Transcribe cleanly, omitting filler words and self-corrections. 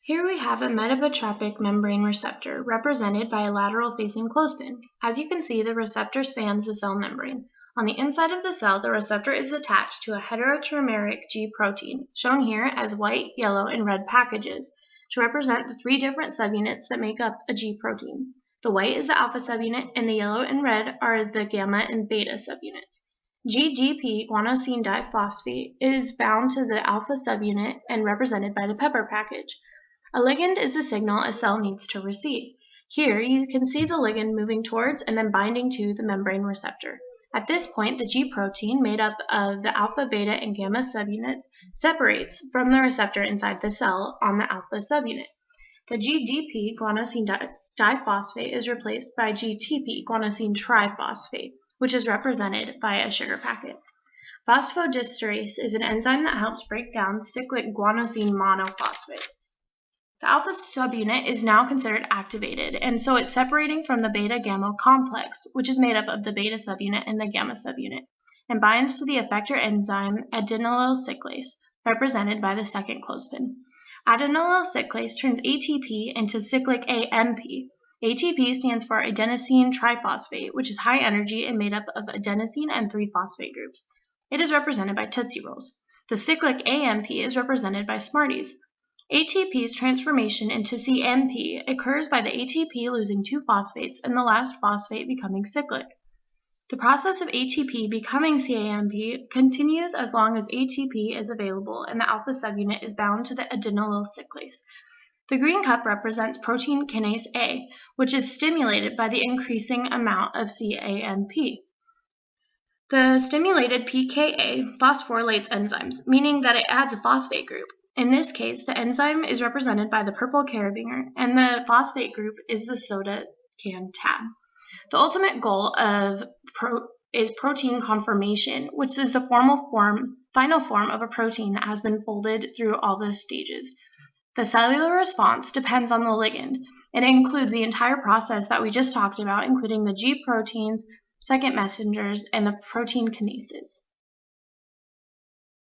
Here we have a metabotropic membrane receptor represented by a lateral-facing clothespin. As you can see, the receptor spans the cell membrane. On the inside of the cell, the receptor is attached to a heteroterameric G protein, shown here as white, yellow, and red packages, to represent the three different subunits that make up a G protein. The white is the alpha subunit, and the yellow and red are the gamma and beta subunits. GDP guanosine diphosphate is bound to the alpha subunit and represented by the pepper package. A ligand is the signal a cell needs to receive. Here you can see the ligand moving towards and then binding to the membrane receptor. At this point, the G protein, made up of the alpha, beta, and gamma subunits, separates from the receptor inside the cell on the alpha subunit. The GDP guanosine diphosphate is replaced by GTP guanosine triphosphate, which is represented by a sugar packet. Phosphodiesterase is an enzyme that helps break down cyclic guanosine monophosphate. The alpha subunit is now considered activated, and so it's separating from the beta-gamma complex, which is made up of the beta subunit and the gamma subunit, and binds to the effector enzyme adenylyl cyclase, represented by the second clothespin. Adenylyl cyclase turns ATP into cyclic AMP. ATP stands for adenosine triphosphate, which is high energy and made up of adenosine and 3 phosphate groups. It is represented by Tootsie Rolls. The cyclic AMP is represented by Smarties. ATP's transformation into CMP occurs by the ATP losing 2 phosphates and the last phosphate becoming cyclic. The process of ATP becoming CAMP continues as long as ATP is available and the alpha subunit is bound to the adenylyl cyclase. The green cup represents protein kinase A, which is stimulated by the increasing amount of CAMP. The stimulated pKa phosphorylates enzymes, meaning that it adds a phosphate group. In this case, the enzyme is represented by the purple carabiner, and the phosphate group is the soda can tab. The ultimate goal is protein conformation, which is the final form of a protein that has been folded through all the stages. The cellular response depends on the ligand, and it includes the entire process that we just talked about, including the G proteins, second messengers, and the protein kinases.